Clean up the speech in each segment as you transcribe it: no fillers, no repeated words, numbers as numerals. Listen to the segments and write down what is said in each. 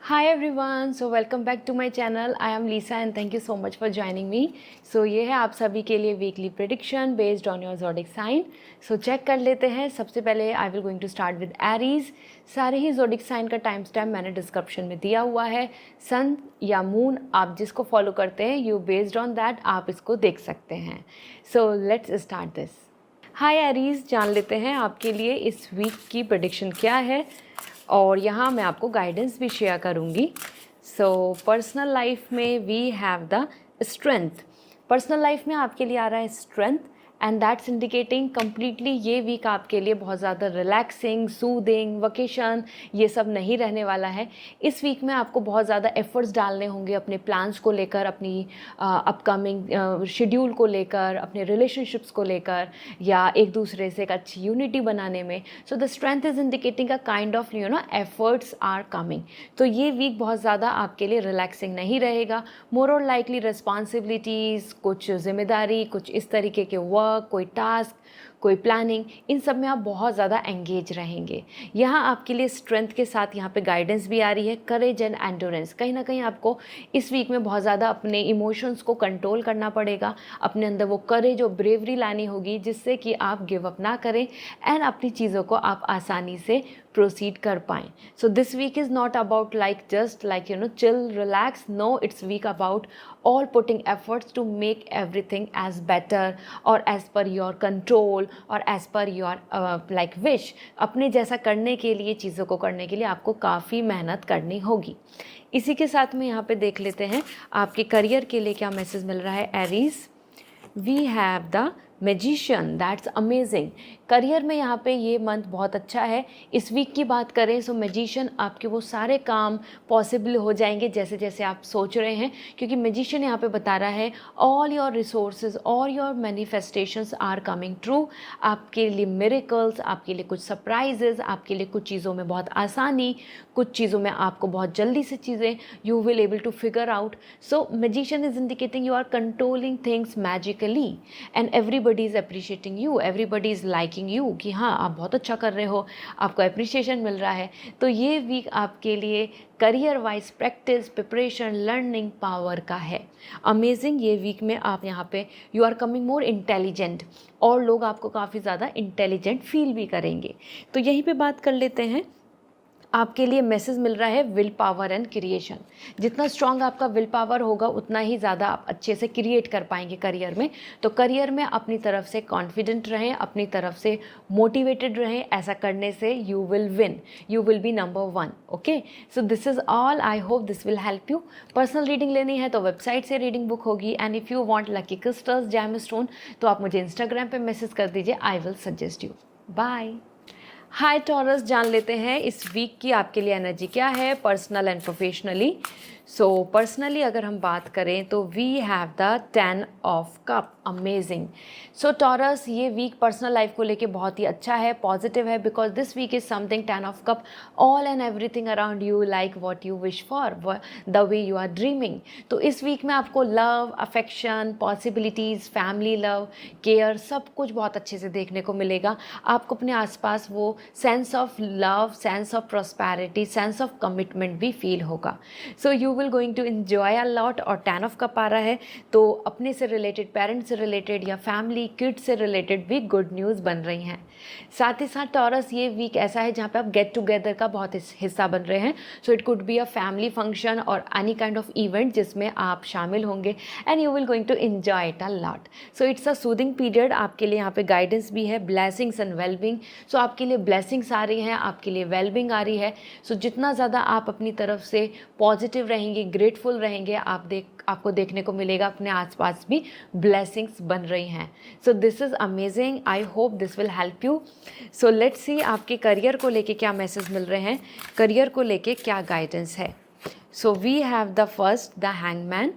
Hi everyone, so welcome back to my channel. I am Lisa and thank you so much for joining me. So ये है आप सभी के लिए weekly prediction based on your zodiac sign. So check कर लेते हैं। सबसे पहले I will going to start with Aries. सारे ही ज़ोडिक साइन का टाइम स्टैम्प मैंने डिस्क्रिप्शन में दिया हुआ है। सन या मून आप जिसको फॉलो करते हैं, यू बेस्ड ऑन दैट आप इसको देख सकते हैं। So let's start this. Hi Aries, जान लेते हैं आपके लिए इस वीक की प्रेडिक्शन क्या है और यहाँ मैं आपको गाइडेंस भी शेयर करूँगी। सो पर्सनल लाइफ में we have the strength. Personal life में आपके लिए आ रहा है strength and that's indicating completely ये वीक आपके लिए बहुत ज़्यादा रिलैक्सिंग, सूदिंग, वकेशन ये सब नहीं रहने वाला है। इस वीक में आपको बहुत ज़्यादा एफर्ट्स डालने होंगे अपने प्लान्स को लेकर, अपनी अपकमिंग शेड्यूल को लेकर, अपने रिलेशनशिप्स को लेकर या एक दूसरे से एक अच्छी यूनिटी बनाने में। So the strength is indicating a kind of efforts are coming. तो ये वीक बहुत ज़्यादा आपके लिए रिलैक्सिंग नहीं रहेगा। मोर और लाइकली रिस्पॉन्सिबिलिटीज़, कुछ जिम्मेदारी, कुछ इस तरीके के वर्क, कोई टास्क, कोई प्लानिंग, इन सब में आप बहुत ज़्यादा एंगेज रहेंगे। यहाँ आपके लिए स्ट्रेंथ के साथ यहाँ पे गाइडेंस भी आ रही है, करेज एंड एंड्योरेंस। कहीं ना कहीं आपको इस वीक में बहुत ज़्यादा अपने इमोशंस को कंट्रोल करना पड़ेगा, अपने अंदर वो करेज और ब्रेवरी लानी होगी जिससे कि आप गिव अप ना करें एंड अपनी चीज़ों को आप आसानी से प्रोसीड कर पाएँ। So this week is not about like just like chill relax, no, it's week about all putting efforts to make everything as better or as per your control or as per your like wish। अपने जैसा करने के लिए, चीज़ों को करने के लिए आपको काफ़ी मेहनत करनी होगी। इसी के साथ में यहाँ पे देख लेते हैं आपके करियर के लिए क्या मैसेज मिल रहा है Aries. We have the magician, that's amazing. Career में यहाँ पे ये मंथ बहुत अच्छा है। इस वीक की बात करें सो मैजिशियन आपके वो सारे काम पॉसिबल हो जाएंगे जैसे जैसे आप सोच रहे हैं, क्योंकि मैजिशियन यहाँ पे बता रहा है all your resources, all your manifestations are coming true. आपके लिए मिरेकल्स, आपके लिए कुछ सरप्राइजेज, आपके लिए कुछ चीज़ों में बहुत आसानी, कुछ चीज़ों में आपको बहुत जल्दी से चीज़ें you will able to figure out. So magician is indicating you are controlling things magically and everybody is appreciating you, everybody is liking you कि हाँ आप बहुत अच्छा कर रहे हो, आपको अप्रिशिएशन मिल रहा है। तो ये वीक आपके लिए career wise practice, preparation, learning power का है। अमेजिंग। ये वीक में आप यहाँ पे you are coming more intelligent और लोग आपको काफ़ी ज़्यादा इंटेलिजेंट फील भी करेंगे। तो यहीं पे बात कर लेते हैं। आपके लिए मैसेज मिल रहा है विल पावर एंड क्रिएशन। जितना स्ट्रांग आपका विल पावर होगा उतना ही ज़्यादा आप अच्छे से क्रिएट कर पाएंगे करियर में। तो करियर में अपनी तरफ से कॉन्फिडेंट रहें, अपनी तरफ से मोटिवेटेड रहें। ऐसा करने से you will win, you will be number 1। Okay, so this is all. I hope this will help you. Personal reading लेनी है तो वेबसाइट से रीडिंग बुक होगी and if you want lucky crystals, gemstone, तो आप मुझे Instagram पे message कर दीजिए। I will suggest you. Bye. Hi Taurus, जान लेते हैं इस वीक की आपके लिए एनर्जी क्या है personal and professionally. So personally अगर हम बात करें तो we have the 10 of cup. Amazing. So Taurus, ये वीक पर्सनल लाइफ को लेके बहुत ही अच्छा है, पॉजिटिव है, because this week is something 10 of cup, all and everything around you like what you wish for, the way you are dreaming. तो इस वीक में आपको love, affection, possibilities, family love, care, सब कुछ बहुत अच्छे से देखने को मिलेगा। आपको अपने आसपास वो sense of love, sense of prosperity, sense of commitment भी फील होगा। So you will going to enjoy a lot. और 10 ऑफ कप आ रहा है तो अपने से रिलेटेड, पेरेंट्स से रिलेटेड या फैमिली, किड्स से रिलेटेड भी गुड न्यूज़ बन रही हैं। साथ ही साथ टॉरस, ये वीक ऐसा है जहाँ पे आप गेट टुगेदर का बहुत हिस्सा बन रहे हैं। So it could be a family function और एनी काइंड ऑफ इवेंट जिसमें आप शामिल होंगे and you will going to enjoy it a lot. So it's a soothing period. आपके लिए यहाँ पे गाइडेंस भी है, ब्लेसिंग्स एंड वेलबिंग। सो आपके लिए ब्लेसिंग्स आ रही हैं, आपके लिए वेलबिंग आ रही है। सो जितना ज़्यादा आप अपनी तरफ से पॉजिटिव रहेंगे, ग्रेटफुल रहेंगे, आपको देखने को मिलेगा अपने आसपास भी ब्लेसिंग्स बन रही हैं। So this is amazing. I hope this will help you. So let's see आपके करियर को लेके क्या मैसेज मिल रहे हैं, करियर को लेके क्या गाइडेंस है। So we have the first the hangman.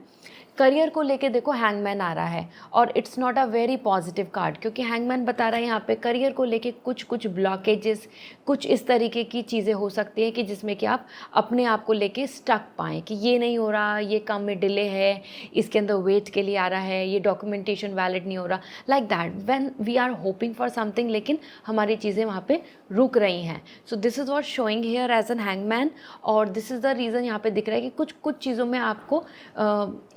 Career को लेके देखो हैंगमैन आ रहा है और it's not a very positive card, क्योंकि हैंगमैन बता रहा है यहाँ पे करियर को लेके कुछ ब्लॉकेजेस, कुछ इस तरीके की चीज़ें हो सकती हैं कि जिसमें कि आप अपने आप को लेके स्टक पाएँ कि ये नहीं हो रहा, ये काम में डिले है, इसके अंदर वेट के लिए आ रहा है, ये डॉक्यूमेंटेशन वैलिड नहीं हो रहा, like that when we are hoping for something, लेकिन हमारी चीज़ें वहाँ पे रुक रही हैं. So this is what showing here as an hangman, और दिस इज़ द रीज़न यहाँ पे दिख रहा है कि कुछ चीज़ों में आपको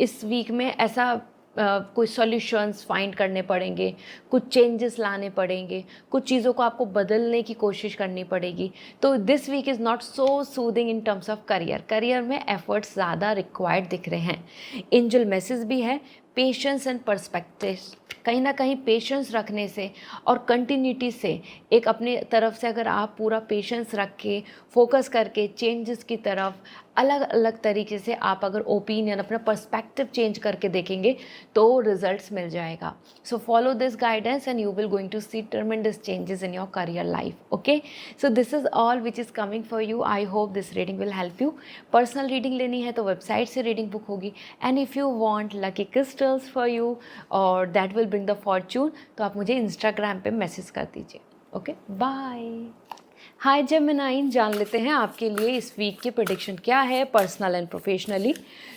इस वीक में ऐसा कोई सॉल्यूशंस फाइंड करने पड़ेंगे, कुछ चेंजेस लाने पड़ेंगे, कुछ चीज़ों को आपको बदलने की कोशिश करनी पड़ेगी. तो this week is not so soothing in terms of career में एफर्ट्स ज़्यादा रिक्वायर्ड दिख रहे हैं. एंजल मैसेज भी है, पेशेंस एंड पर्सपेक्टिव. कहीं ना कहीं पेशेंस रखने से और कंटिन्यूटी से, एक अपने तरफ से अगर आप पूरा पेशेंस रख के फोकस करके चेंजेस की तरफ अलग अलग तरीके से आप अगर ओपिनियन, अपना पर्सपेक्टिव चेंज करके देखेंगे तो रिजल्ट्स मिल जाएगा. So follow this guidance and you will going to see tremendous changes in your career life. Okay, so this is all which is coming for you. I hope this reading will help you. Personal reading लेनी है तो website से reading book होगी. And if you want lucky crystals for you और that will bring the fortune, तो आप मुझे Instagram पे मैसेज कर दीजिए. Okay, bye. हाय जेमिनाइन, जान लेते हैं आपके लिए इस वीक की प्रेडिक्शन क्या है personal and professionally.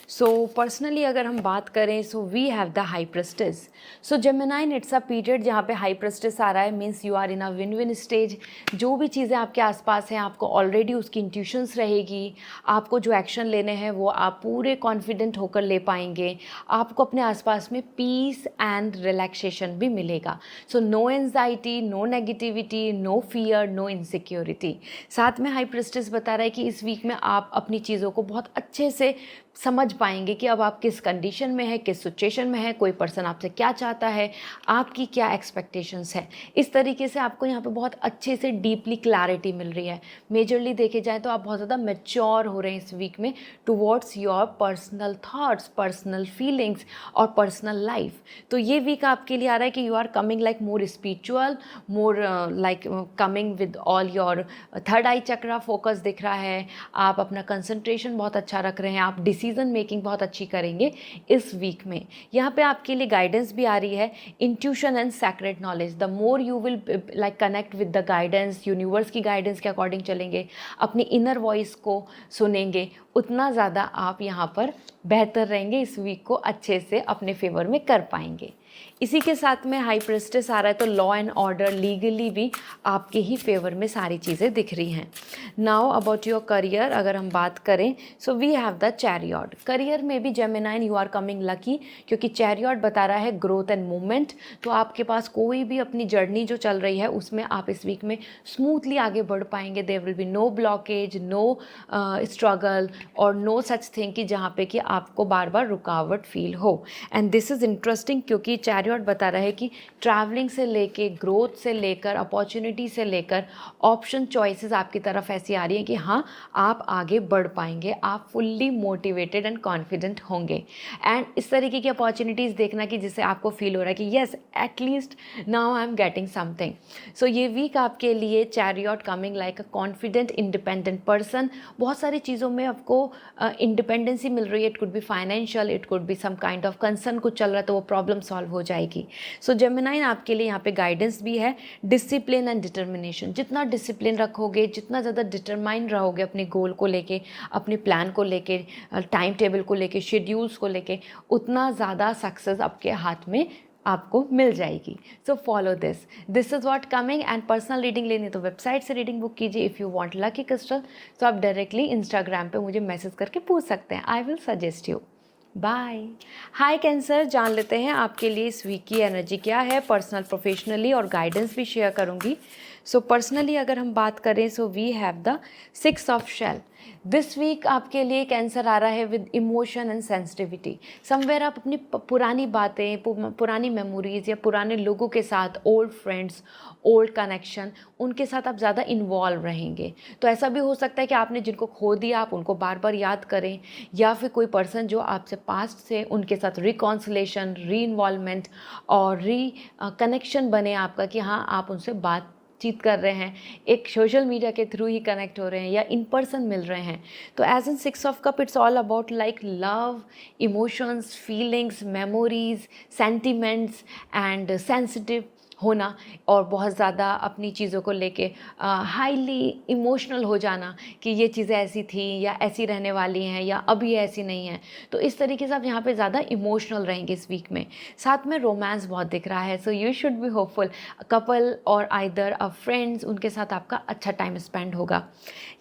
So personally अगर हम बात करें, so we have the high priestess. So Gemini, it's a period जहाँ पे हाई प्रेस्टिस आ रहा है, means you are in a win win stage. जो भी चीज़ें आपके आसपास हैं आपको ऑलरेडी उसकी इंट्यूशंस रहेगी. आपको जो एक्शन लेने हैं वो आप पूरे कॉन्फिडेंट होकर ले पाएंगे. आपको अपने आसपास में पीस एंड रिलैक्सेशन भी मिलेगा. So no anxiety, no negativity, no fear, no insecurity. साथ में हाई प्रेस्टिस बता रहा है कि इस वीक में आप अपनी चीज़ों को बहुत अच्छे से समझ पाएंगे कि अब आप किस कंडीशन में है, किस सिचुएशन में है, कोई पर्सन आपसे क्या चाहता है, आपकी क्या एक्सपेक्टेशंस है. इस तरीके से आपको यहाँ पे बहुत अच्छे से डीपली क्लैरिटी मिल रही है. मेजरली देखे जाए तो आप बहुत ज़्यादा मैच्योर हो रहे हैं इस वीक में towards your personal thoughts, personal feelings और पर्सनल लाइफ. तो ये वीक आपके लिए आ रहा है कि you are coming like more spiritual, more like coming with all your third eye chakra focus दिख रहा है. आप अपना कंसंट्रेशन बहुत अच्छा रख रहे हैं. आप डिसीजन मेकिंग बहुत अच्छी करेंगे इस वीक में. यहाँ पे आपके लिए गाइडेंस भी आ रही है, intuition and sacred knowledge. The more you will like connect with the guidance, universe की गाइडेंस के अकॉर्डिंग चलेंगे, अपनी इनर वॉइस को सुनेंगे, उतना ज़्यादा आप यहाँ पर बेहतर रहेंगे. इस वीक को अच्छे से अपने फेवर में कर पाएंगे. इसी के साथ में हाई प्रेस्टिस आ रहा है तो लॉ एंड ऑर्डर, लीगली भी आपके ही फेवर में सारी चीज़ें दिख रही हैं. नाउ अबाउट योर करियर अगर हम बात करें, so we have the chariot. Career में भी Geminian you are coming lucky, क्योंकि चैरियट बता रहा है ग्रोथ एंड मूवमेंट. तो आपके पास कोई भी अपनी जर्नी जो चल रही है उसमें आप इस वीक में स्मूथली आगे बढ़ पाएंगे. There will be no blockage, no struggle और नो सच थिंग कि जहाँ पे कि आपको बार बार रुकावट फील हो. एंड दिस इज़ इंटरेस्टिंग क्योंकि चैरियट बता रहा है कि ट्रैवलिंग से लेके, ग्रोथ से लेकर, अपॉर्चुनिटी से लेकर ऑप्शन चॉइसेस आपकी तरफ ऐसी आ रही हैं कि हाँ आप आगे बढ़ पाएंगे, आप फुल्ली मोटिवेटेड एंड कॉन्फिडेंट होंगे. एंड इस तरीके की अपॉर्चुनिटीज़ देखना कि जिससे आपको फील हो रहा है कि yes atleast now I am getting something. So ये वीक आपके लिए chariot coming like a confident independent person. बहुत सारी चीज़ों में आपको इंडिपेंडेंसी मिल रही है. It could be financial, it could be some kind of concern कुछ चल रहा है तो वो प्रॉब्लम सॉल्व हो जाएगी. सो जेमिनाइन आपके लिए यहाँ पे गाइडेंस भी है, डिसिप्लिन एंड डिटर्मिनेशन. जितना डिसिप्लिन रखोगे, जितना ज़्यादा डिटरमाइन रहोगे अपने गोल को लेके, अपने प्लान को लेके, टाइम टेबल को लेके, शेड्यूल्स को लेके, उतना ज़्यादा सक्सेस आपके हाथ में आपको मिल जाएगी. सो follow this is what coming. And personal reading लेनी तो वेबसाइट से रीडिंग बुक कीजिए. If you want lucky crystal तो आप डायरेक्टली इंस्टाग्राम पे मुझे मैसेज करके पूछ सकते हैं. I will suggest you. Bye. Hi Cancer, जान लेते हैं आपके लिए इस वीक की एनर्जी क्या है पर्सनल प्रोफेशनली, और गाइडेंस भी शेयर करूंगी. सो पर्सनली अगर हम बात करें, so we have the 6 of shell. This week आपके लिए कैंसर आ रहा है with emotion and sensitivity. Somewhere आप अपनी पुरानी बातें, पुरानी मेमोरीज या पुराने लोगों के साथ, ओल्ड फ्रेंड्स, ओल्ड कनेक्शन, उनके साथ आप ज़्यादा इन्वॉल्व रहेंगे. तो ऐसा भी हो सकता है कि आपने जिनको खो दिया आप उनको बार बार याद करें, या फिर कोई पर्सन जो आपसे पास्ट से, उनके साथ रिकॉन्सिलेशन, री इन्वॉल्वमेंट और कनेक्शन बने आपका कि हाँ आप उनसे बात बातचीत कर रहे हैं, एक सोशल मीडिया के थ्रू ही कनेक्ट हो रहे हैं या इन पर्सन मिल रहे हैं। तो as an 6 of cup it's all about like love, emotions, feelings, memories, sentiments and sensitive होना, और बहुत ज़्यादा अपनी चीज़ों को लेके हाईली इमोशनल हो जाना कि ये चीज़ें ऐसी थी या ऐसी रहने वाली हैं या अभी ऐसी नहीं हैं। तो इस तरीके से आप यहाँ पे ज़्यादा इमोशनल रहेंगे इस वीक में। साथ में रोमांस बहुत दिख रहा है, so you should be hopeful. Couple और आइदर अ फ्रेंड्स, उनके साथ आपका अच्छा टाइम स्पेंड होगा।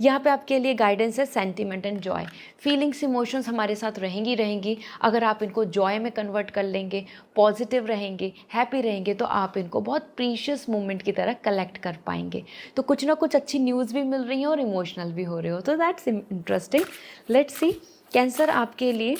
यहाँ पे आपके लिए गाइडेंस है sentiment and Joy. Feelings, emotions हमारे साथ रहेंगी। अगर आप इनको जॉय में कन्वर्ट कर लेंगे, पॉजिटिव रहेंगे, हैप्पी रहेंगे, तो आप इनको बहुत प्रीशियस मोमेंट की तरह कलेक्ट कर पाएंगे। तो कुछ ना कुछ अच्छी न्यूज़ भी मिल रही है और इमोशनल भी हो रहे हो, तो that's interesting. Let's see cancer आपके लिए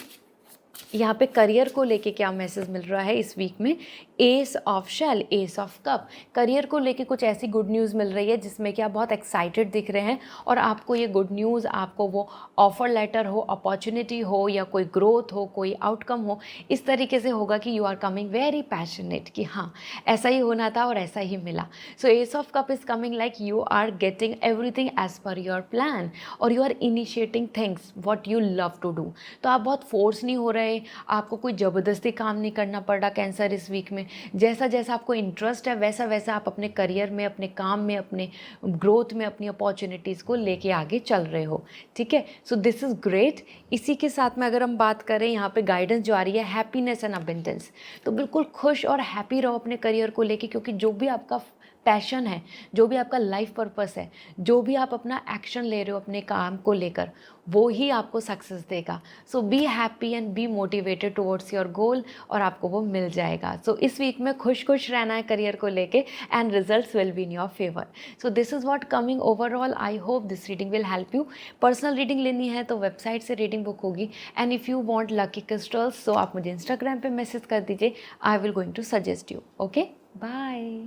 यहाँ पे करियर को लेके क्या मैसेज मिल रहा है इस वीक में। Ace of shell, ace of cup, career को लेके कुछ ऐसी गुड न्यूज़ मिल रही है जिसमें कि आप बहुत एक्साइटेड दिख रहे हैं, और आपको ये गुड न्यूज़, आपको वो ऑफर लेटर हो, अपॉर्चुनिटी हो या कोई ग्रोथ हो, कोई आउटकम हो, इस तरीके से होगा कि you are coming very passionate कि हाँ ऐसा ही होना था और ऐसा ही मिला। So ace of cup is coming like you are getting everything as per your plan, और you are initiating things what you love to do. तो आप बहुत फोर्स नहीं हो रहे, आपको कोई ज़बरदस्ती काम नहीं करना पड़ रहा कैंसर इस वीक में। जैसा जैसा आपको इंटरेस्ट है वैसा वैसा आप अपने करियर में, अपने काम में, अपने ग्रोथ में, अपनी अपॉर्चुनिटीज़ को लेके आगे चल रहे हो। ठीक है, सो दिस इज़ ग्रेट। इसी के साथ में अगर हम बात करें, यहाँ पे गाइडेंस जो आ रही है हैप्पीनेस एंड अबंडेंस, तो बिल्कुल खुश और हैप्पी रहो अपने करियर को लेके, क्योंकि जो भी आपका पैशन है, जो भी आपका लाइफ पर्पस है, जो भी आप अपना एक्शन ले रहे हो अपने काम को लेकर, वो ही आपको सक्सेस देगा। So be happy and be motivated towards your goal, और आपको वो मिल जाएगा। सो इस वीक में खुश रहना है करियर को लेके, and results will be in your favour. So this is what coming overall. I hope this reading will help you. Personal reading लेनी है तो वेबसाइट से रीडिंग बुक होगी, and if you want lucky crystals, तो आप मुझे Instagram पे message कर दीजिए, I will going to suggest you. Okay, bye.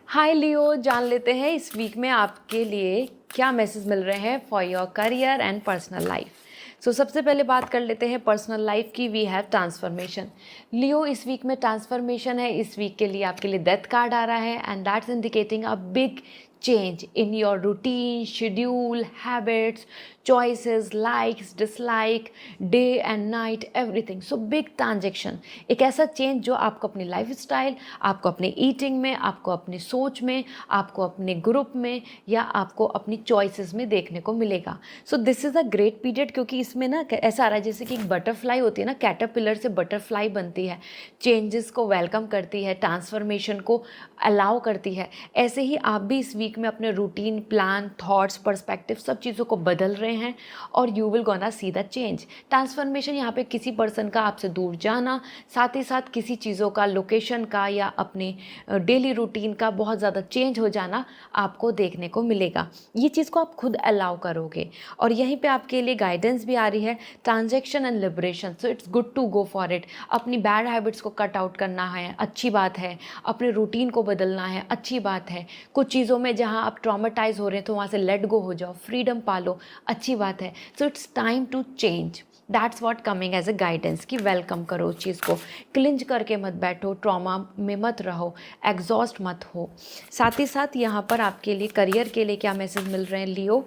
Hi Leo, जान लेते हैं इस वीक में आपके लिए क्या मैसेज मिल रहे हैं for your career and personal life. So सबसे पहले बात कर लेते हैं पर्सनल लाइफ की। We have transformation. लियो, इस वीक में ट्रांसफॉर्मेशन है। इस वीक के लिए आपके लिए डेथ कार्ड आ रहा है, and that's indicating a big change in your routine, schedule, habits, choices, likes, dislike, day and night, everything. So big transaction, एक ऐसा चेंज जो आपको अपनी लाइफ स्टाइल, आपको अपने ईटिंग में, आपको अपनी सोच में, आपको अपने ग्रुप में, या आपको अपनी चॉइसेस में देखने को मिलेगा। सो this is a great period, क्योंकि इसमें ना ऐसा आ रहा है जैसे कि एक बटरफ्लाई होती है ना, कैटरपिलर से बटरफ्लाई बनती है, चेंजेस को वेलकम करती है, ट्रांसफॉर्मेशन को अलाउ करती है। ऐसे ही आप भी इस वीक में अपने रूटीन, प्लान, थॉट्स, पर्सपेक्टिव, सब चीज़ों को बदल रहे हैं, और you will gonna see the change. Transformation यहाँ पे किसी पर्सन का आपसे दूर जाना, साथ ही साथ किसी चीज़ों का, लोकेशन का, या अपने डेली रूटीन का बहुत ज़्यादा चेंज हो जाना आपको देखने को मिलेगा। ये चीज़ को आप खुद अलाउ करोगे, और यहीं पे आपके लिए गाइडेंस भी आ रही है, transaction and liberation. So it's good to go for it. अपनी बैड हैबिट्स को कट आउट करना है, अच्छी बात है। अपने रूटीन को बदलना है, अच्छी बात है। कुछ चीज़ों में जहाँ आप ट्रॉमेटाइज हो रहे हैं तो वहाँ से लेट गो हो जाओ, फ्रीडम पालो, अच्छी बात है। So it's time to change. That's what coming as a guidance, कि वेलकम करो उस चीज़ को, क्लिंच करके मत बैठो, ट्रॉमा में मत रहो, एग्जॉस्ट मत हो। साथ ही साथ यहाँ पर आपके लिए करियर के लिए क्या मैसेज मिल रहे हैं Leo.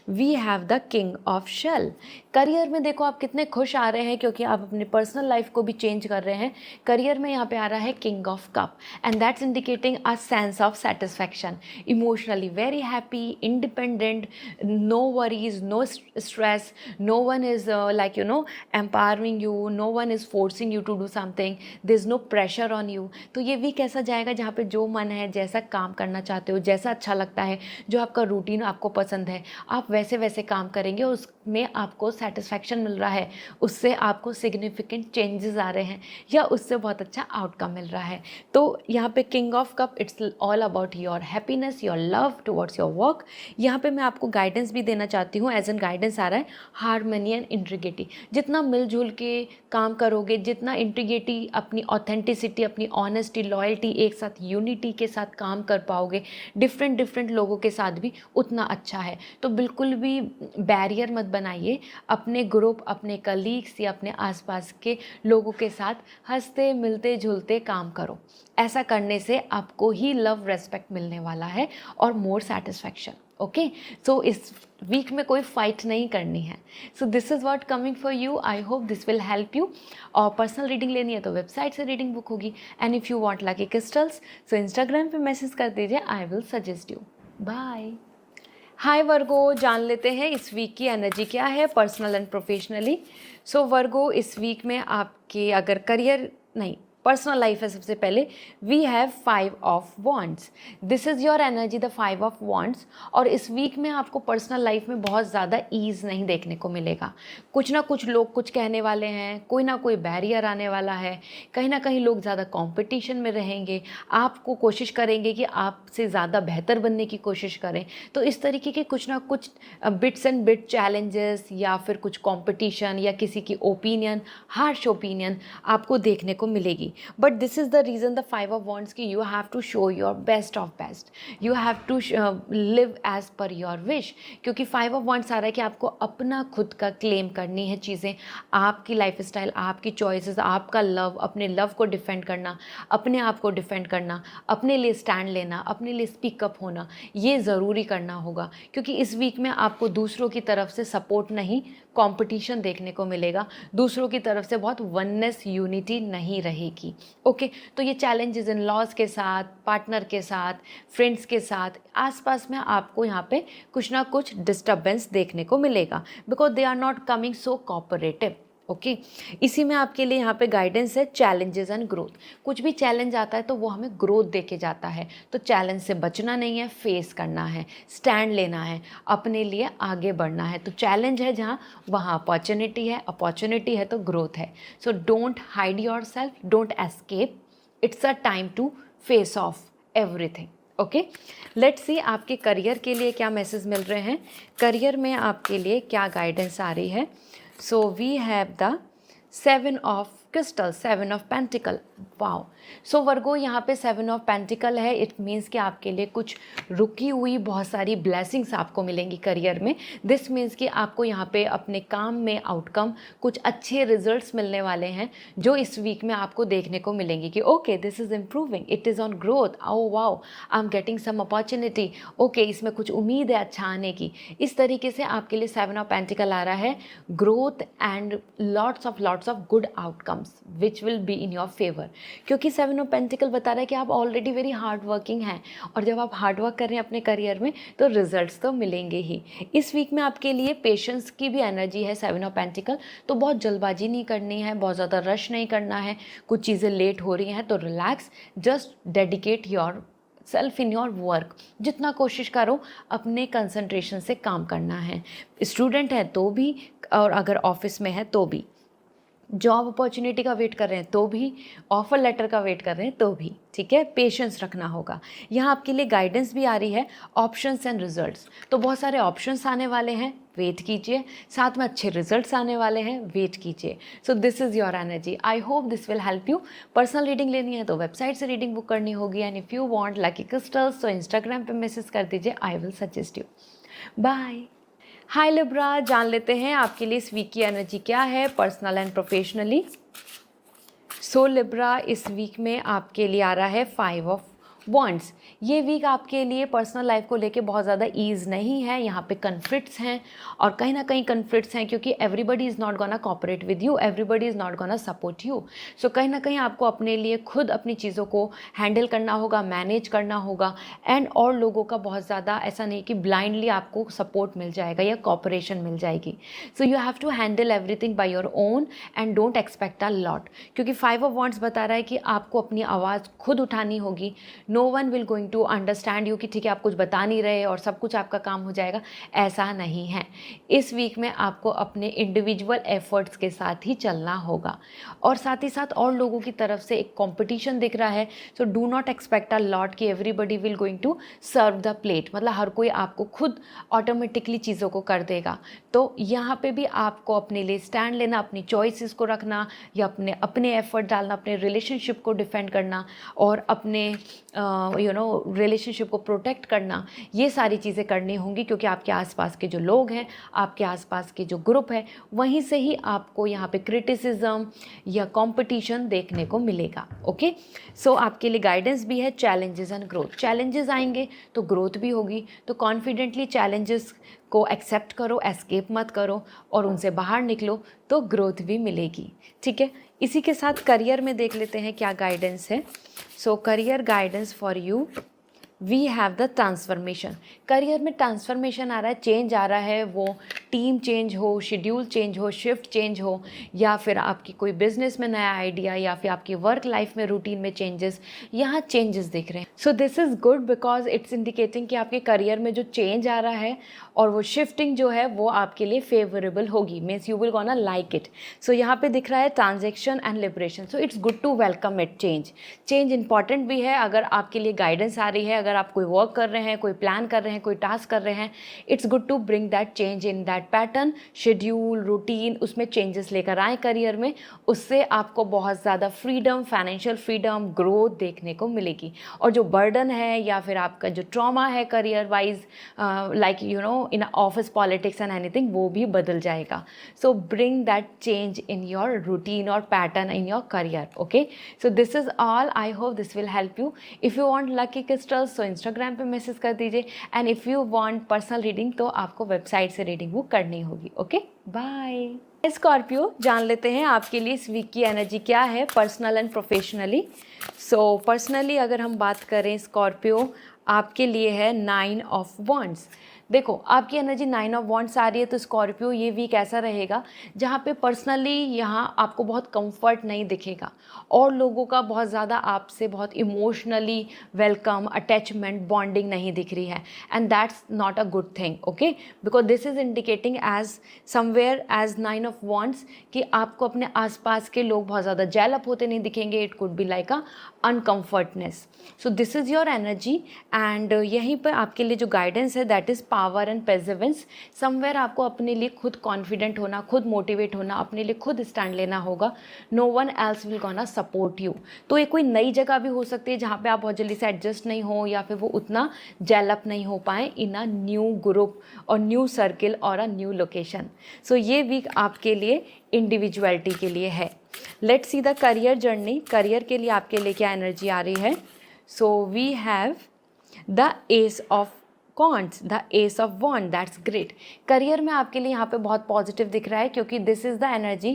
We have the king of shell. Career में देखो आप कितने खुश आ रहे हैं, क्योंकि आप अपनी पर्सनल लाइफ को भी चेंज कर रहे हैं। करियर में यहाँ पे आ रहा है king of cup, and that's indicating a sense of satisfaction, emotionally very happy, independent, no worries, no stress, no one is like you know empowering you, no one is forcing you to do something, there is no pressure on you. तो ये week ऐसा जाएगा जहाँ पे जो मन है, जैसा काम करना चाहते हो, जैसा अच्छा लगता है, जो आपका रूटीन आपको पसंद है, आप वैसे वैसे काम करेंगे, उसमें आपको सेटिस्फैक्शन मिल रहा है, उससे आपको सिग्निफिकेंट चेंजेस आ रहे हैं, या उससे बहुत अच्छा आउटकम मिल रहा है। तो यहाँ पे king of cup, it's all about your happiness, your love towards your work. यहाँ पे मैं आपको गाइडेंस भी देना चाहती हूँ, एज एन गाइडेंस आ रहा है हार्मनी एंड इंटीग्रिटी। जितना मिलजुल के काम करोगे, जितना इंटीग्रिटी, अपनी ऑथेंटिसिटी, अपनी ऑनेस्टी, लॉयल्टी, एक साथ यूनिटी के साथ काम कर पाओगे डिफरेंट लोगों के साथ भी, उतना अच्छा है। तो बिल्कुल बिल्कुल भी बैरियर मत बनाइए। अपने ग्रुप, अपने कलीग्स या अपने आसपास के लोगों के साथ हंसते मिलते जुलते काम करो। ऐसा करने से आपको ही लव रेस्पेक्ट मिलने वाला है और मोर सेटिस्फैक्शन। ओके, सो इस वीक में कोई फाइट नहीं करनी है। So this is what coming for you. I hope this will help you. और पर्सनल रीडिंग लेनी है तो वेबसाइट से रीडिंग बुक होगी। And if you want lucky crystals so Instagram पे मैसेज कर दीजिए, I will suggest you. Bye. Hi Virgo, जान लेते हैं इस वीक की एनर्जी क्या है personal and professionally. So Virgo, इस वीक में आपके अगर करियर नहीं पर्सनल लाइफ है, सबसे पहले we have 5 of wands. This is your energy, the 5 of wands. और इस वीक में आपको पर्सनल लाइफ में बहुत ज़्यादा ईज़ नहीं देखने को मिलेगा। कुछ ना कुछ लोग कुछ कहने वाले हैं, कोई ना कोई बैरियर आने वाला है, कहीं ना कहीं लोग ज़्यादा कंपटीशन में रहेंगे, आपको कोशिश करेंगे कि आपसे ज़्यादा बेहतर बनने की कोशिश करें। तो इस तरीके के कुछ ना कुछ बिट्स एंड बिट चैलेंजेस या फिर कुछ कंपटीशन या किसी की ओपिनियन, हार्श ओपिनियन आपको देखने को मिलेगी। But this is the reason the 5 of wands की you have to show your best of best, you have to live as per your wish. क्योंकि 5 ऑफ वॉन्ड्स आ रहा है कि आपको अपना खुद का क्लेम करनी है चीज़ें, आपकी लाइफ स्टाइल, आपकी चॉइसेस, आपका लव, अपने लव को डिफेंड करना, अपने आप को डिफेंड करना, अपने लिए स्टैंड लेना, अपने लिए स्पीकअप होना, ये ज़रूरी करना होगा। क्योंकि इस वीक में आपको दूसरों की तरफ से सपोर्ट नहीं, कंपटीशन देखने को मिलेगा। दूसरों की तरफ से बहुत वननेस, यूनिटी नहीं रहेगी। ओके, तो ये चैलेंजेस इन लॉज के साथ, पार्टनर के साथ, फ्रेंड्स के साथ, आसपास में आपको यहाँ पे कुछ ना कुछ डिस्टर्बेंस देखने को मिलेगा, because they are not coming so cooperative. Okay, इसी में आपके लिए यहाँ पे गाइडेंस है चैलेंजेस एंड ग्रोथ। कुछ भी चैलेंज आता है तो वो हमें ग्रोथ दे के जाता है। तो चैलेंज से बचना नहीं है, फेस करना है, स्टैंड लेना है, अपने लिए आगे बढ़ना है। तो चैलेंज है जहाँ, वहाँ अपॉर्चुनिटी है, अपॉर्चुनिटी है तो ग्रोथ है। So don't hide your self, don't escape, it's a time to face of everything. Okay, let's see आपके करियर के लिए क्या मैसेज मिल रहे हैं, करियर में आपके लिए क्या गाइडेंस आ रही है। So we have the 7 of crystal, 7 of pentacle. Wow, सो वर्गो यहाँ पे 7 ऑफ पेंटिकल है। इट मीन्स कि आपके लिए कुछ रुकी हुई बहुत सारी ब्लेसिंग्स आपको मिलेंगी करियर में। दिस मीन्स कि आपको यहाँ पे अपने काम में आउटकम, कुछ अच्छे रिजल्ट्स मिलने वाले हैं जो इस वीक में आपको देखने को मिलेंगे कि okay this is improving, it is on growth, आओ wow I am getting some opportunity, okay इसमें कुछ उम्मीद है अच्छा आने की। इस तरीके से आपके लिए 7 ऑफ पेंटिकल आ रहा है, growth and lots of good outcomes which will be in your favour. क्योंकि 7 ऑफ पेंटिकल बता रहा है कि आप ऑलरेडी वेरी हार्ड वर्किंग हैं, और जब आप हार्ड वर्क कर रहे हैं अपने करियर में तो रिजल्ट्स तो मिलेंगे ही। इस वीक में आपके लिए पेशेंस की भी एनर्जी है 7 ऑफ पेंटिकल। तो बहुत जल्दबाजी नहीं करनी है, बहुत ज़्यादा रश नहीं करना है। कुछ चीज़ें लेट हो रही हैं तो relax, just dedicate your self in your work. जितना कोशिश करो अपने कंसंट्रेशन से काम करना है। स्टूडेंट है तो भी, और अगर ऑफिस में है तो भी, जॉब अपॉर्चुनिटी का वेट कर रहे हैं तो भी, ऑफर लेटर का वेट कर रहे हैं तो भी, ठीक है, पेशेंस रखना होगा। यहाँ आपके लिए गाइडेंस भी आ रही है, ऑप्शंस एंड रिजल्ट्स। तो बहुत सारे ऑप्शंस आने वाले हैं, वेट कीजिए, साथ में अच्छे रिजल्ट्स आने वाले हैं, वेट कीजिए। So this is your energy, I hope this will help you. Personal reading लेनी है तो वेबसाइट से रीडिंग बुक करनी होगी। And if you want lucky crystals तो इंस्टाग्राम पे मैसेज कर दीजिए, I will suggest you. Bye. Hi Libra, जान लेते हैं आपके लिए इस वीक की एनर्जी क्या है personal and professionally. So Libra, इस वीक में आपके लिए आ रहा है 5 ऑफ वॉन्ड्स। ये वीक आपके लिए पर्सनल लाइफ को लेके बहुत ज़्यादा ईज़ नहीं है। यहाँ पे कन्फ्लिक्ट्स हैं, और कहीं ना कहीं कन्फ्लिक्ट्स हैं क्योंकि everybody is not gonna cooperate with you, everybody is not gonna support you. So कहीं ना कहीं आपको अपने लिए खुद अपनी चीज़ों को हैंडल करना होगा, मैनेज करना होगा। एंड और लोगों का बहुत ज़्यादा ऐसा नहीं कि ब्लाइंडली आपको सपोर्ट मिल जाएगा या कोऑपरेशन मिल जाएगी। So you have to handle everything by your own and don't expect a lot. क्योंकि 5 ऑफ वॉन्ड्स बता रहा है कि आपको अपनी आवाज़ खुद उठानी होगी। No one will going to understand you कि ठीक है आप कुछ बता नहीं रहे और सब कुछ आपका काम हो जाएगा, ऐसा नहीं है। इस वीक में आपको अपने इंडिविजुअल एफर्ट्स के साथ ही चलना होगा, और साथ ही साथ और लोगों की तरफ से एक कंपटीशन दिख रहा है। So do not expect a lot कि everybody will going to serve the plate, मतलब हर कोई आपको खुद ऑटोमेटिकली चीज़ों को कर देगा। तो यहाँ पे भी आपको अपने लिए स्टैंड लेना, अपनी चॉइसेस को रखना, या अपने एफर्ट डालना, अपने रिलेशनशिप को डिफेंड करना, और अपने रिलेशनशिप को प्रोटेक्ट करना, ये सारी चीज़ें करनी होंगी, क्योंकि आपके आसपास के जो लोग हैं, आपके आसपास के जो ग्रुप है, वहीं से ही आपको यहाँ पे क्रिटिसिज्म या कंपटीशन देखने को मिलेगा। ओके, सो आपके लिए गाइडेंस भी है चैलेंजेस एंड ग्रोथ। चैलेंजेस आएंगे तो ग्रोथ भी होगी, तो कॉन्फिडेंटली चैलेंजेस को एक्सेप्ट करो, एस्केप मत करो और उनसे बाहर निकलो, तो ग्रोथ भी मिलेगी। ठीक है, इसी के साथ करियर में देख लेते हैं क्या गाइडेंस है। So career guidance for you, we have the transformation. Career में ट्रांसफॉर्मेशन आ रहा है, चेंज आ रहा है, वो टीम चेंज हो, शेड्यूल चेंज हो, शिफ्ट चेंज हो, या फिर आपकी कोई बिजनेस में नया आइडिया, या फिर आपकी वर्क लाइफ में रूटीन में चेंजेस, यहाँ चेंजेस दिख रहे हैं। So this is good because it's indicating कि आपके करियर में जो चेंज आ रहा है और वो शिफ्टिंग जो है वो आपके लिए फेवरेबल होगी, means you will gonna like it. So यहाँ पे दिख रहा है transaction and liberation. So it's good to welcome it. Change important भी है। अगर आपके लिए गाइडेंस आ रही है, अगर आप कोई वर्क कर रहे हैं, कोई प्लान कर रहे हैं, कोई टास्क कर रहे हैं, it's good to bring that change in that pattern, schedule, routine, उसमें चेंजेस लेकर आए करियर में। उससे आपको बहुत ज़्यादा फ्रीडम, फाइनेंशियल फ्रीडम, ग्रोथ देखने को मिलेगी। और जो बर्डन है या फिर आपका जो ट्रॉमा है career wise, like in office politics and anything, वो भी बदल जाएगा। So bring that change in your routine और pattern in your career. Okay, so this is all. I hope this will help you. If you want lucky crystals तो Instagram पे message कर दीजिए, and if you want personal reading तो आपको website से reading book करनी होगी। Okay, bye. Scorpio, जान लेते हैं आपके लिए इस वीक की एनर्जी क्या है, personal and professionally. So personally अगर हम बात करें स्कॉर्पियो, आपके लिए है 9 ऑफ वॉन्ड्स। देखो, आपकी एनर्जी 9 ऑफ वॉन्ड्स आ रही है, तो स्कॉर्पियो ये वीक ऐसा रहेगा जहाँ पे पर्सनली यहाँ आपको बहुत कंफर्ट नहीं दिखेगा, और लोगों का बहुत ज़्यादा आपसे बहुत इमोशनली वेलकम, अटैचमेंट, बॉन्डिंग नहीं दिख रही है, and that's not a good thing. Okay, because this is indicating as somewhere as 9 of wands कि आपको अपने आसपास के लोग बहुत ज़्यादा जेल अप होते नहीं दिखेंगे। It could be like a uncomfortness. So this is your energy, and यहीं पर आपके लिए जो गाइडेंस है that is power and perseverance. Somewhere आपको अपने लिए खुद कॉन्फिडेंट होना, खुद मोटिवेट होना, अपने लिए खुद स्टैंड लेना होगा। No one else will gonna support you. तो ये कोई नई जगह भी हो सकती है जहाँ पे आप बहुत जल्दी से एडजस्ट नहीं हो, या फिर वो उतना जेलअप नहीं हो पाए इन अ न्यू ग्रुप और न्यू सर्किल और अ न्यू लोकेशन। सो ये वीक आपके लिए इंडिविजुअलिटी के लिए है। Let's see the career journey. Career के लिए आपके लिए क्या एनर्जी आ रही है। So we have the ace of coins, the ace of wand, that's great. Career में आपके लिए यहाँ पे बहुत पॉजिटिव दिख रहा है, क्योंकि this is the energy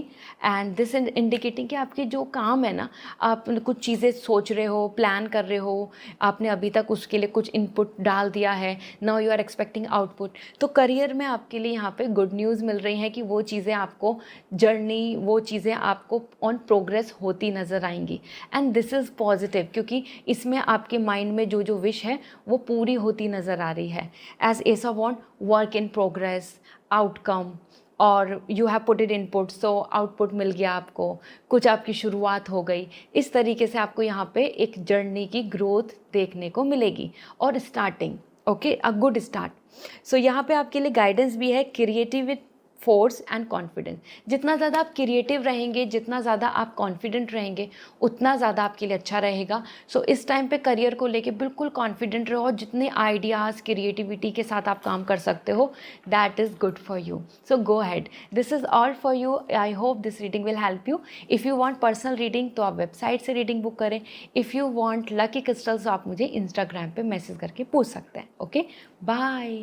and this indicating कि आपके जो काम है ना, आप कुछ चीज़ें सोच रहे हो, प्लान कर रहे हो, आपने अभी तक उसके लिए कुछ इनपुट डाल दिया है, now you are expecting output. तो करियर में आपके लिए यहाँ पे गुड न्यूज़ मिल रही हैं कि वो चीज़ें आपको जर्नी, वो चीज़ें आपको ऑन प्रोग्रेस होती नज़र आएंगी, एंड दिस इज़ पॉजिटिव, क्योंकि इसमें आपके माइंड में जो जो विश है वो पूरी होती नज़र आ रही है। As ace of wand, work in progress, outcome, और you have put it input, so output मिल गया आपको, कुछ आपकी शुरुआत हो गई। इस तरीके से आपको यहाँ पे एक जर्नी की ग्रोथ देखने को मिलेगी और starting. Okay, a good start. So यहाँ पे आपके लिए गाइडेंस भी है क्रिएटिव फोर्स एंड कॉन्फिडेंस। जितना ज़्यादा आप क्रिएटिव रहेंगे, जितना ज़्यादा आप कॉन्फिडेंट रहेंगे, उतना ज़्यादा आपके लिए अच्छा रहेगा। सो इस टाइम पे करियर को लेके बिल्कुल कॉन्फिडेंट रहो, और जितने आइडियाज़, क्रिएटिविटी के साथ आप काम कर सकते हो, that is good for you. So go had. This is all for you. I hope this reading will help you. If you want personal reading तो आप वेबसाइट से रीडिंग बुक करें। If you want lucky crystals तो आप मुझे Instagram पे message करके पूछ सकते हैं। Okay, bye.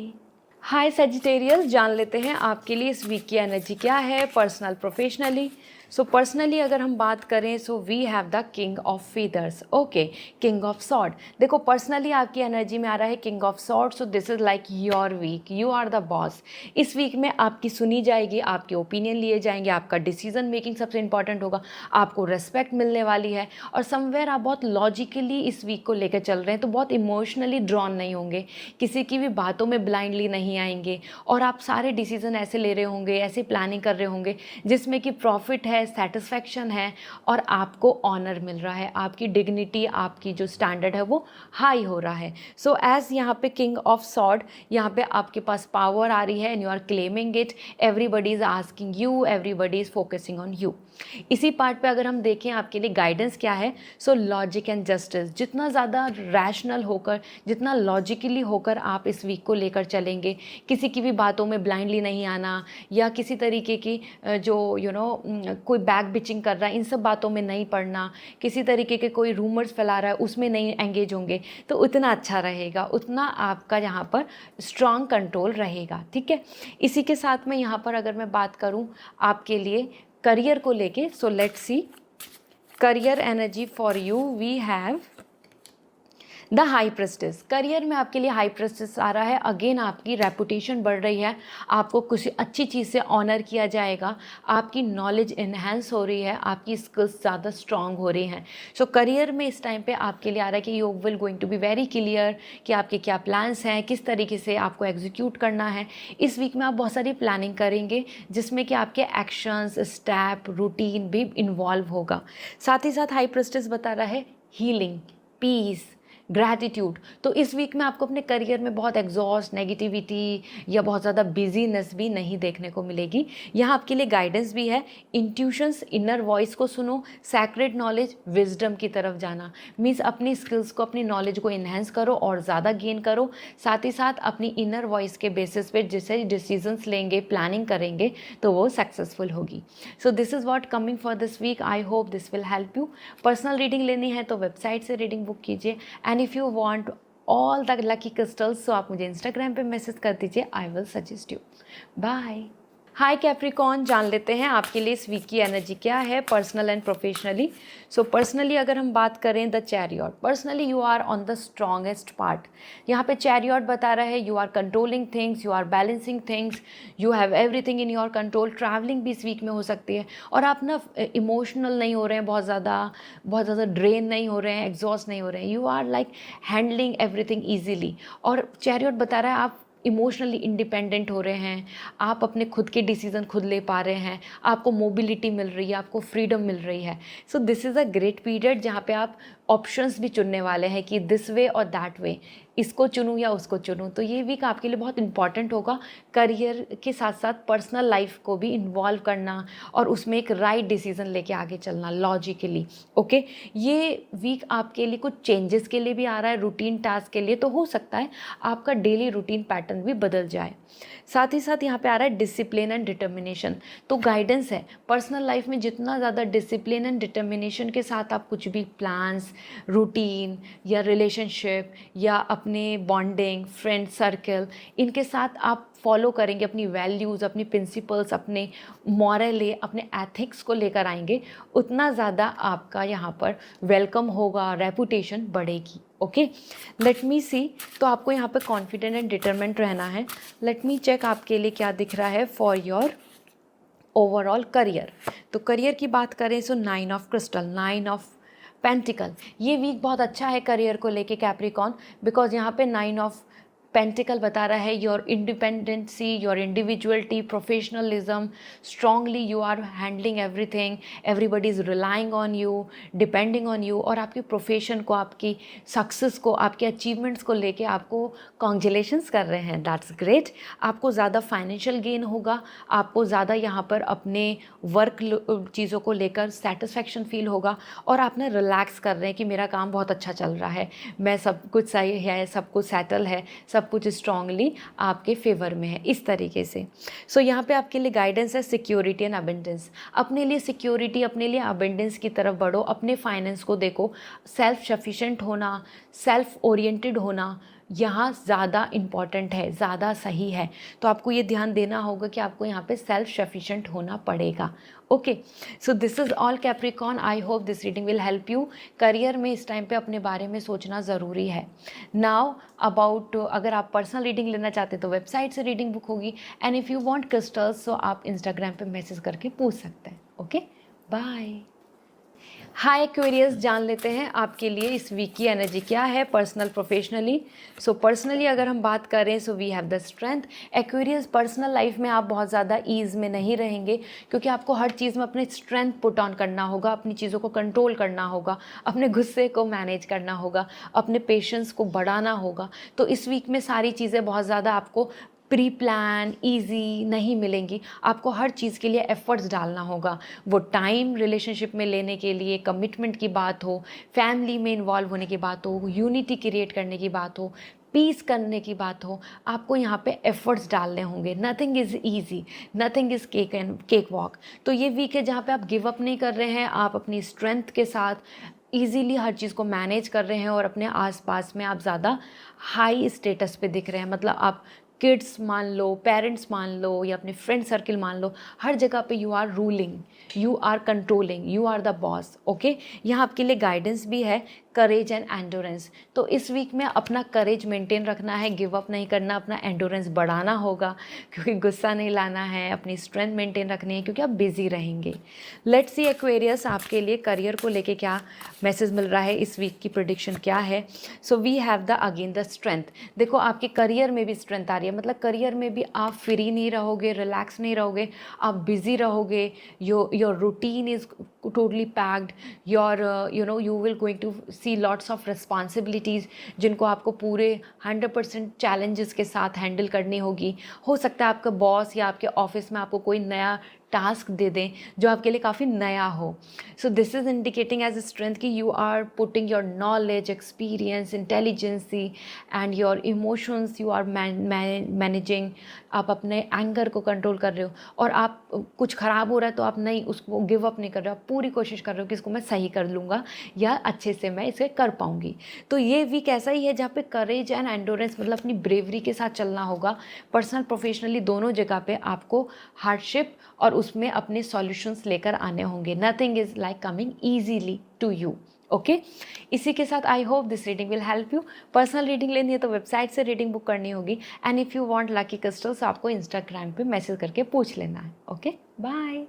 हाय सेजिटेरियस, जान लेते हैं आपके लिए इस वीक की एनर्जी क्या है, पर्सनल प्रोफेशनली। सो पर्सनली अगर हम बात करें, so we have the king of feathers. Okay, king of sword. देखो, पर्सनली आपकी एनर्जी में आ रहा है king of sword. So this is like your week, you are the boss. इस वीक में आपकी सुनी जाएगी, आपके ओपिनियन लिए जाएंगे, आपका डिसीजन मेकिंग सबसे इंपॉर्टेंट होगा, आपको रेस्पेक्ट मिलने वाली है, और समवेयर आप बहुत लॉजिकली इस वीक को लेकर चल रहे हैं, तो बहुत इमोशनली ड्रॉन नहीं होंगे, किसी की भी बातों में ब्लाइंडली नहीं आएंगे, और आप सारे डिसीजन ऐसे ले रहे होंगे, ऐसे प्लानिंग कर रहे होंगे जिसमें कि प्रॉफिट है, है, सेटिस्फैक्शन है और आपको ऑनर मिल रहा है, आपकी डिग्निटी, आपकी जो स्टैंडर्ड है वो हाई हो रहा है। सो एज यहाँ पे किंग ऑफ सॉर्ड, यहाँ पे आपके पास पावर आ रही है and you are claiming it, everybody is asking you, everybody is focusing on you. इसी पार्ट पे अगर हम देखें आपके लिए गाइडेंस क्या है, सो लॉजिक एंड जस्टिस, जितना ज़्यादा रैशनल होकर, जितना लॉजिकली होकर आप इस वीक को लेकर चलेंगे, किसी की भी बातों में ब्लाइंडली नहीं आना या किसी तरीके की जो कोई बैक बिचिंग कर रहा है इन सब बातों में नहीं पड़ना, किसी तरीके के कोई रूमर्स फैला रहा है उसमें नहीं एंगेज होंगे, तो उतना अच्छा रहेगा, उतना आपका यहाँ पर स्ट्रॉन्ग कंट्रोल रहेगा। ठीक है, इसी के साथ में यहाँ पर अगर मैं बात करूँ आपके लिए करियर को लेके, so let's see career energy for you. We have the high priestess. Career में आपके लिए हाई प्रेस्टिस आ रहा है। अगेन आपकी रेपुटेशन बढ़ रही है, आपको कुछ अच्छी चीज़ से ऑनर किया जाएगा, आपकी नॉलेज इन्हेंस हो रही है, आपकी स्किल्स ज़्यादा स्ट्रांग हो रही हैं। सो करियर में इस टाइम पे आपके लिए आ रहा है कि you will going to be very clear कि आपके क्या प्लान्स हैं, किस तरीके से आपको एग्जीक्यूट करना है। इस वीक में आप बहुत सारी प्लानिंग करेंगे जिसमें कि आपके एक्शंस, स्टेप, रूटीन भी इन्वॉल्व होगा। साथ ही साथ हाई प्रेस्टिस बता रहा है हीलिंग, पीस, ग्रैटिट्यूड। तो इस वीक में आपको अपने करियर में बहुत एग्जॉस्ट, नेगेटिविटी या बहुत ज़्यादा बिजीनेस भी नहीं देखने को मिलेगी। यहाँ आपके लिए गाइडेंस भी है, इंट्यूशंस, इनर वॉइस को सुनो, सैक्रेड नॉलेज, विजडम की तरफ जाना, मीन्स अपनी स्किल्स को, अपनी नॉलेज को इन्हेंस करो और ज़्यादा गेन करो। साथ ही साथ अपनी इनर वॉइस के बेसिस पे जैसे डिसीजंस लेंगे, प्लानिंग करेंगे तो वो सक्सेसफुल होगी। So this is what coming for this week. I hope this will help you. Personal reading लेनी है तो वेबसाइट से रीडिंग बुक कीजिए and if you want all the lucky crystals तो आप मुझे इंस्टाग्राम पे मैसेज कर दीजिए, I will suggest you. Bye. Hi Capricorn, जान लेते हैं आपके लिए इस वीक की एनर्जी क्या है personal and professionally. So personally अगर हम बात करें the chariot, personally you are on the strongest part. यहाँ पे चैरियट बता रहा है you are controlling things, you are balancing things, you have everything in your control. Travelling भी इस वीक में हो सकती है और आप ना इमोशनल नहीं हो रहे हैं, बहुत ज़्यादा ड्रेन नहीं हो रहे हैं, एग्जॉस्ट नहीं हो रहे हैं, you are like handling everything easily. और चैरियट बता रहा है आप इमोशनली इंडिपेंडेंट हो रहे हैं, आप अपने खुद के डिसीज़न खुद ले पा रहे हैं, आपको मोबिलिटी मिल रही है, आपको फ्रीडम मिल रही है। So this is a great period जहाँ पे आप ऑप्शंस भी चुनने वाले हैं कि दिस वे और दैट वे, इसको चुनूँ या उसको चुनूँ। तो ये वीक आपके लिए बहुत इंपॉर्टेंट होगा, करियर के साथ साथ पर्सनल लाइफ को भी इन्वॉल्व करना और उसमें एक राइट डिसीज़न लेके आगे चलना लॉजिकली। ओके, ये वीक आपके लिए कुछ चेंजेस के लिए भी आ रहा है, रूटीन टास्क के लिए, तो हो सकता है आपका डेली रूटीन पैटर्न भी बदल जाए। साथ ही साथ यहाँ पे आ रहा है डिसिप्लिन एंड डिटर्मिनेशन। तो गाइडेंस है पर्सनल लाइफ में जितना ज़्यादा डिसिप्लिन एंड डिटर्मिनेशन के साथ आप कुछ भी प्लान्स, रूटीन या रिलेशनशिप या अपने बॉन्डिंग, फ्रेंड सर्कल, इनके साथ आप फॉलो करेंगे, अपनी वैल्यूज़, अपनी प्रिंसिपल्स, अपने मॉरल, अपने एथिक्स को लेकर आएंगे, उतना ज़्यादा आपका यहाँ पर वेलकम होगा, रेपुटेशन बढ़ेगी। ओके, लेट मी सी। तो आपको यहाँ पे कॉन्फिडेंट एंड डिटरमेंट रहना है। लेट मी चेक आपके लिए क्या दिख रहा है फॉर योर ओवरऑल करियर। तो करियर की बात करें सो 9 ऑफ क्रिस्टल, 9 ऑफ पेंटिकल, ये वीक बहुत अच्छा है करियर को लेके कैप्रिकॉर्न, बिकॉज यहाँ पे 9 ऑफ पेंटिकल बता रहा है your independency, your individuality, professionalism, strongly you are handling everything, everybody is relying on you, depending on you, और आपकी प्रोफेशन को, आपकी सक्सेस को, आपके अचीवमेंट्स को लेके आपको कॉन्ग्रेचुलेशंस कर रहे हैं, दैट्स ग्रेट। आपको ज़्यादा फाइनेंशियल गेन होगा, आपको ज़्यादा यहाँ पर अपने वर्क चीज़ों को लेकर सेटिस्फैक्शन फील होगा और आप ना रिलैक्स कर रहे हैं कि मेरा काम बहुत अच्छा चल रहा है, मैं सब कुछ सही है, सब कुछ सेटल है, सब कुछ स्ट्रांगली आपके फेवर में है, इस तरीके से। सो यहाँ पे आपके लिए गाइडेंस है सिक्योरिटी एंड अबेंडेंस। अपने लिए सिक्योरिटी, अपने लिए अबेंडेंस की तरफ बढ़ो, अपने फाइनेंस को देखो, सेल्फ सफिशेंट होना, सेल्फ ओरिएंटेड होना यहाँ ज़्यादा इम्पॉर्टेंट है, ज़्यादा सही है। तो आपको ये ध्यान देना होगा कि आपको यहाँ पे सेल्फ सफिशेंट होना पड़ेगा। Okay, so this is all Capricorn, I hope this reading will help you. Career में इस टाइम पे अपने बारे में सोचना ज़रूरी है। नाउ अबाउट, अगर आप पर्सनल रीडिंग लेना चाहते हैं तो वेबसाइट से रीडिंग बुक होगी, and if you want crystals तो आप इंस्टाग्राम पे मैसेज करके पूछ सकते हैं। Okay, bye. हाय एक्वेरियस, जान लेते हैं आपके लिए इस वीक की एनर्जी क्या है पर्सनल प्रोफेशनली। सो पर्सनली अगर हम बात करें so we have the strength. Aquarius, personal life में आप बहुत ज़्यादा ईज़ में नहीं रहेंगे क्योंकि आपको हर चीज़ में अपने स्ट्रेंथ पुट ऑन करना होगा, अपनी चीज़ों को कंट्रोल करना होगा, अपने गुस्से को मैनेज करना होगा, अपने पेशेंस को बढ़ाना होगा। तो इस वीक में सारी चीज़ें बहुत ज़्यादा आपको प्री प्लान ईजी नहीं मिलेंगी। आपको हर चीज़ के लिए एफ़र्ट्स डालना होगा। वो टाइम रिलेशनशिप में लेने के लिए, कमिटमेंट की बात हो, फैमिली में इन्वॉल्व होने की बात हो, यूनिटी क्रिएट करने की बात हो, पीस करने की बात हो, आपको यहाँ पे एफ़र्ट्स डालने होंगे। Nothing is easy, nothing is cake walk. तो ये वीक है जहाँ पे आप गिव अप नहीं कर रहे हैं, आप अपनी स्ट्रेंथ के साथ ईजीली हर चीज़ को मैनेज कर रहे हैं और अपने आसपास में आप ज़्यादा हाई स्टेटस पे दिख रहे हैं। मतलब आप किड्स मान लो, पेरेंट्स मान लो या अपने फ्रेंड सर्किल मान लो, हर जगह पे you are ruling, you are controlling, you are the boss. Okay, यहाँ आपके लिए गाइडेंस भी है, करेज एंड एंडोरेंस। तो इस वीक में अपना करेज मेंटेन रखना है, गिव अप नहीं करना, अपना एंडोरेंस बढ़ाना होगा क्योंकि गुस्सा नहीं लाना है, अपनी स्ट्रेंथ मेंटेन रखनी है क्योंकि आप बिजी रहेंगे। लेट्स सी एक्वेरियस, आपके लिए करियर को लेके क्या मैसेज मिल रहा है, इस वीक की प्रेडिक्शन क्या है। So we have the again the strength. देखो आपके करियर में भी स्ट्रेंथ आ रही है, मतलब करियर में भी आप फ्री नहीं रहोगे, रिलैक्स नहीं रहोगे, आप बिजी रहोगे। Your routine is totally packed, your you will going to see lots of responsibilities जिनको आपको पूरे 100% चैलेंजेस के साथ हैंडल करनी होगी। हो सकता है आपका बॉस या आपके ऑफिस में आपको कोई नया टास्क दे दें जो आपके लिए काफ़ी नया हो। So this is indicating as a strength कि you are putting your knowledge, experience, intelligency and your emotions, you are managing. आप अपने एंगर को कंट्रोल कर रहे हो और आप कुछ ख़राब हो रहा है तो आप नहीं उसको गिव अप नहीं कर रहे हो, आप पूरी कोशिश कर रहे हो कि इसको मैं सही कर लूँगा या अच्छे से मैं इसे कर पाऊँगी। तो ये वीक ऐसा ही है जहाँ पे करेज एंड एंडोरेंस, मतलब अपनी ब्रेवरी के साथ चलना होगा। पर्सनल प्रोफेशनली दोनों जगह पे आपको हार्डशिप और उसमें अपने सॉल्यूशंस लेकर आने होंगे। Nothing is like coming easily to you. Okay, इसी के साथ I hope this reading will help you. Personal reading लेनी है तो वेबसाइट से रीडिंग बुक करनी होगी। And if you want lucky crystals आपको इंस्टाग्राम पे मैसेज करके पूछ लेना है। Okay, bye.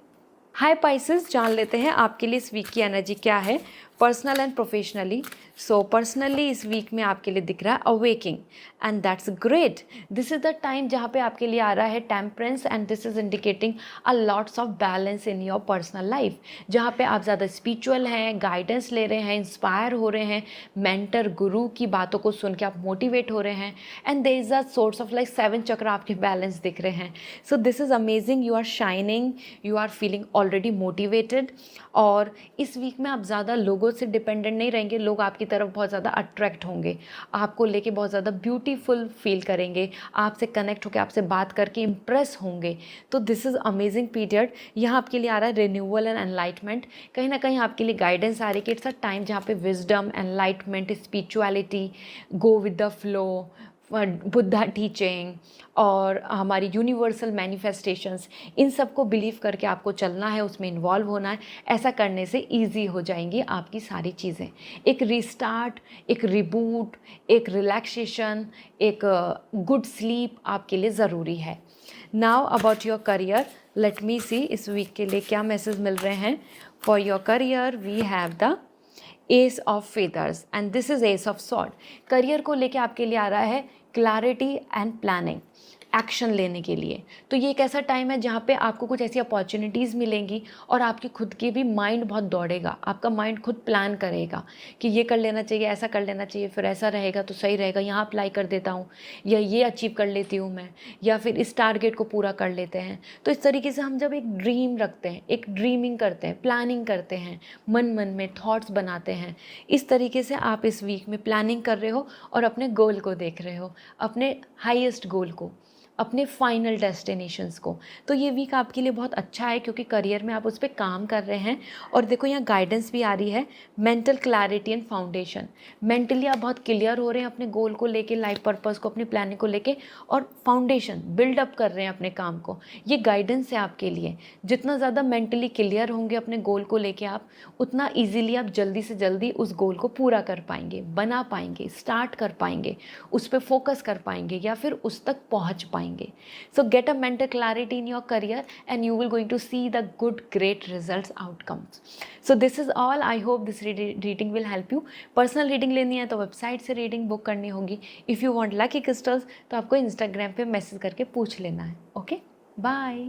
हाय पाइसेस, जान लेते हैं आपके लिए इस वीक की एनर्जी क्या है personal and professionally. So personally इस वीक में आपके लिए दिख रहा है awaking and that's great. This is the time जहाँ पे आपके लिए आ रहा है temperance and this is indicating a lots of balance in your personal life, जहाँ पे आप ज़्यादा स्पिरिचुअल हैं, गाइडेंस ले रहे हैं, इंस्पायर हो रहे हैं, मेंटर गुरु की बातों को सुन के आप मोटिवेट हो रहे हैं and there is a source of like 7 chakra आपके बैलेंस दिख रहे हैं। So this is amazing, you are shining, you are feeling already motivated. और इस वीक में आप ज़्यादा लोगों से डिपेंडेंट नहीं रहेंगे, लोग आपकी तरफ बहुत ज़्यादा अट्रैक्ट होंगे, आपको लेके बहुत ज़्यादा ब्यूटीफुल फील करेंगे, आपसे कनेक्ट होकर आपसे बात करके इम्प्रेस होंगे। तो दिस इज़ अमेजिंग पीरियड। यहाँ आपके लिए आ रहा है रिन्यूअल एंड एनलाइटमेंट। कहीं ना कहीं आपके लिए गाइडेंस आ रही है कि इट्स अ टाइम जहाँ पे wisdom, enlightenment, spirituality, go with the flow, Buddha teaching और हमारी यूनिवर्सल मैनिफेस्टेशंस, इन सब को बिलीव करके आपको चलना है, उसमें इन्वॉल्व होना है। ऐसा करने से इजी हो जाएंगी आपकी सारी चीज़ें। एक रीस्टार्ट, एक रिबूट, एक रिलैक्सेशन, एक गुड स्लीप आपके लिए ज़रूरी है। Now about your career, let me see इस वीक के लिए क्या मैसेज मिल रहे हैं। For your career we have the ace of feathers and this is ace of sword. Career को लेके आपके लिए आ रहा है क्लैरिटी एंड प्लानिंग, एक्शन लेने के लिए। तो ये एक ऐसा टाइम है जहाँ पे आपको कुछ ऐसी अपॉर्चुनिटीज़ मिलेंगी और आपके खुद के भी माइंड बहुत दौड़ेगा, आपका माइंड खुद प्लान करेगा कि ये कर लेना चाहिए, ऐसा कर लेना चाहिए, फिर ऐसा रहेगा तो सही रहेगा, यहाँ अप्लाई कर देता हूँ, या ये अचीव कर लेती हूँ मैं, या फिर इस टारगेट को पूरा कर लेते हैं। तो इस तरीके से हम जब एक ड्रीम रखते हैं, एक ड्रीमिंग करते हैं, प्लानिंग करते हैं, मन मन में थॉट्स बनाते हैं, इस तरीके से आप इस वीक में प्लानिंग कर रहे हो और अपने गोल को देख रहे हो, अपने हाईएस्ट गोल को, अपने फाइनल डेस्टिनेशंस को। तो ये वीक आपके लिए बहुत अच्छा है क्योंकि करियर में आप उस पर काम कर रहे हैं। और देखो यहाँ गाइडेंस भी आ रही है, mental clarity and foundation. Mentally आप बहुत क्लियर हो रहे हैं अपने गोल को लेके, लाइफ पर्पस को, अपनी प्लानिंग को लेके, और फाउंडेशन बिल्डअप कर रहे हैं अपने काम को। ये गाइडेंस है आपके लिए। जितना ज़्यादा मेंटली क्लियर होंगे अपने गोल को लेके आप, उतना ईजिली आप जल्दी से जल्दी उस गोल को पूरा कर पाएंगे, बना पाएंगे, स्टार्ट कर पाएंगे, उस पर फोकस कर पाएंगे या फिर उस तक पहुँच पाएंगे। पाएंगे. So get a mental clarity in your career and you will going to see the good great results outcomes. So this is all. I hope this reading will help you. Personal reading लेनी है तो website से reading book करनी होगी. If you want lucky crystals तो आपको Instagram पे message करके पूछ लेना है. Okay, bye.